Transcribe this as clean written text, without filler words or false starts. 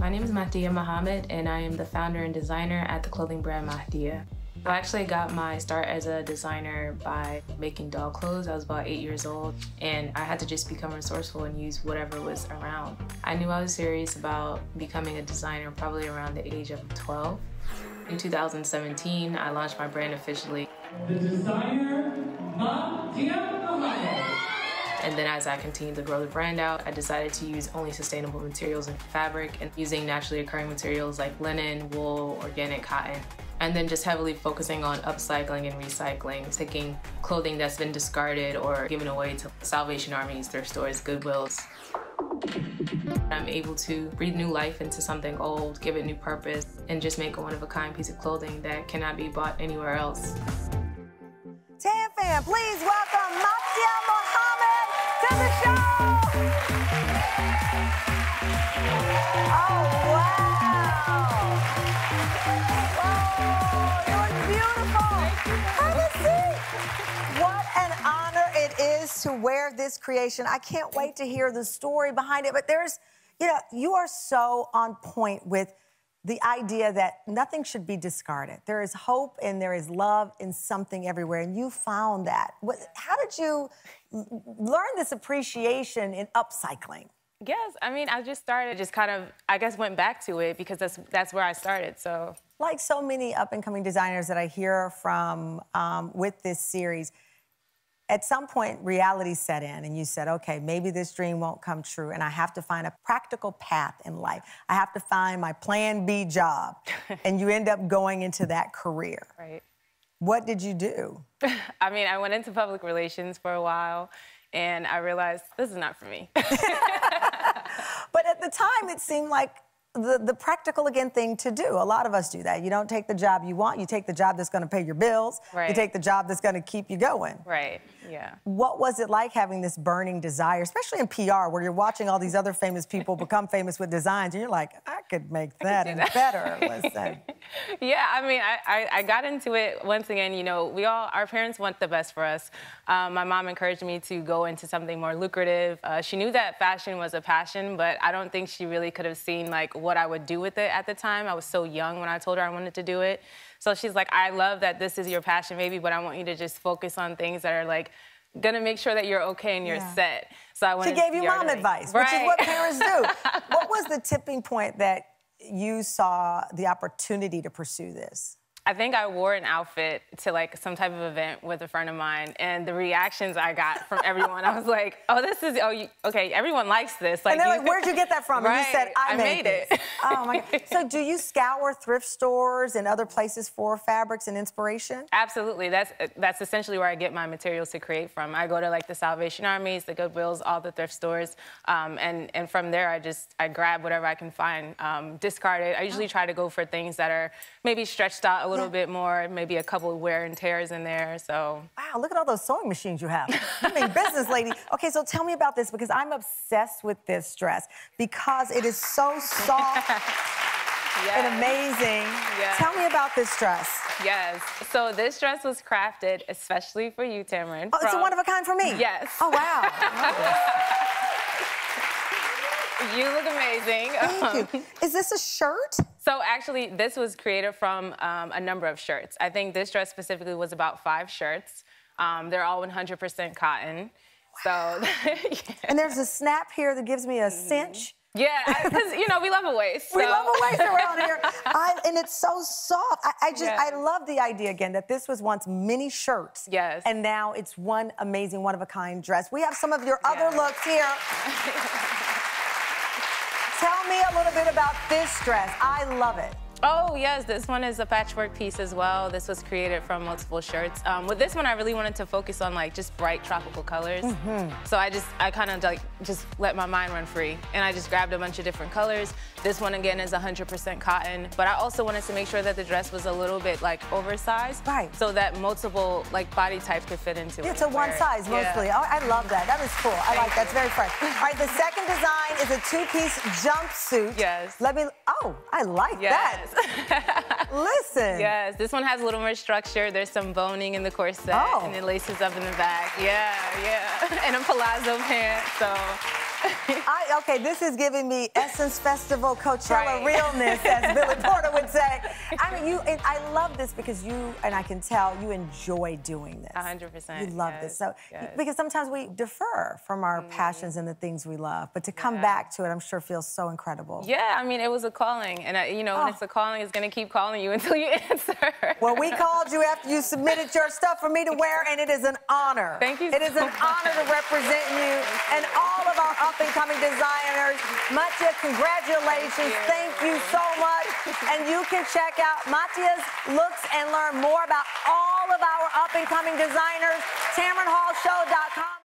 My name is Mahdia Mohammed, and I am the founder and designer at the clothing brand Mahdia. I actually got my start as a designer by making doll clothes. I was about 8 years old, and I had to just become resourceful and use whatever was around. I knew I was serious about becoming a designer probably around the age of 12. In 2017, I launched my brand officially. The designer, Mahdia Mohammed. And then as I continued to grow the brand out, I decided to use only sustainable materials and fabric and using naturally occurring materials like linen, wool, organic cotton. And then just heavily focusing on upcycling and recycling, taking clothing that's been discarded or given away to Salvation Armies, thrift stores, Goodwills. I'm able to breathe new life into something old, give it new purpose, and just make a one-of-a-kind piece of clothing that cannot be bought anywhere else. Tam fam, please welcome Mahdia Mohammed to the show! Oh, wow! Whoa, you look beautiful! Have a seat! What an honor it is to wear this creation. I can't wait to hear the story behind it, but there's, you are so on point with the idea that nothing should be discarded. There is hope and there is love in something everywhere, and you found that. How did you learn this appreciation in upcycling? Yes, I mean, I just started, I guess went back to it because that's where I started, so. Like so many up-and-coming designers that I hear from with this series, at some point, reality set in, and you said, okay, maybe this dream won't come true, and I have to find a practical path in life. I have to find my plan B job, and you end up going into that career. Right. What did you do? I mean, I went into public relations for a while, and I realized this is not for me. But at the time, it seemed like the practical, again, thing to do. A lot of us do that. You don't take the job you want. You take the job that's going to pay your bills. Right. You take the job that's going to keep you going. Right, yeah. What was it like having this burning desire, especially in PR, where you're watching all these other famous people become famous with designs, and you're like, I could make that and better, listen. Yeah, I mean, I got into it, once again, our parents want the best for us. My mom encouraged me to go into something more lucrative. She knew that fashion was a passion, but I don't think she really could have seen, like, what I would do with it at the time. I was so young when I told her I wanted to do it. So she's like, I love that this is your passion, baby, but I want you to just focus on things that are, like, gonna make sure that you're okay and you're set. So I wanted She gave you mom advice, which is what parents do. What was the tipping point that you saw the opportunity to pursue this? I think I wore an outfit to, like, some type of event with a friend of mine, and the reactions I got from everyone, I was like, oh, okay, everyone likes this. Like, and they're like, where'd you get that from? Right. And you said, I made it. Oh, my God. So do you scour thrift stores and other places for fabrics and inspiration? Absolutely. That's essentially where I get my materials to create from. I go to, like, the Salvation Armies, the Goodwills, all the thrift stores, and from there, I grab whatever I can find, discard it. I usually try to go for things that are maybe stretched out a little bit more, maybe a couple of wear and tears in there, so. Wow, look at all those sewing machines you have. You mean business, lady. Okay, so tell me about this, because I'm obsessed with this dress because it is so soft and amazing. Yes. Tell me about this dress. Yes, so this dress was crafted especially for you, Tamron. Oh, it's a one-of-a-kind for me? Yes. Oh, wow. You look amazing. Thank you. Is this a shirt? So actually, this was created from a number of shirts. I think this dress specifically was about 5 shirts. They're all 100% cotton. Wow. So, yeah. And there's a snap here that gives me a cinch. Yeah, because, we love a waist. So. We love a waist around here. And it's so soft. I love the idea, again, that this was once mini shirts. Yes. And now it's one amazing, one-of-a-kind dress. We have some of your other looks here. Tell me a little bit about this dress. I love it. Oh, yes, this one is a patchwork piece as well. This was created from multiple shirts. With this one, I really wanted to focus on, like, just bright tropical colors. So I kind of, like, just let my mind run free. And I just grabbed a bunch of different colors. This one, again, is 100% cotton. But I also wanted to make sure that the dress was a little bit, like, oversized. Right. So that multiple, like, body types could fit into it. It's a one size, mostly. Oh, I love that. That is cool. I like that. It's very fresh. All right, the second design is a 2-piece jumpsuit. Yes. Oh, I like that. Listen. Yes, this one has a little more structure. There's some boning in the corset, and it laces up in the back. Yeah, and a palazzo pant, so. okay, this is giving me Essence Festival, Coachella Right. realness, as Billy Porter would say. I mean, and I love this because you, and I can tell, you enjoy doing this. 100%. You love this. So, because sometimes we defer from our passions and the things we love, but to come back to it, I'm sure feels so incredible. Yeah, I mean, it was a calling. And, you know, when it's a calling, it's going to keep calling you until you answer. Well, we called you after you submitted your stuff for me to wear, and it is an honor. Thank you It is so an honor to represent you and all of our up-and-coming designers. Mattia, congratulations. Thank you so much. And you can check out Mattia's looks and learn more about all of our up-and-coming designers, TamronHallShow.com.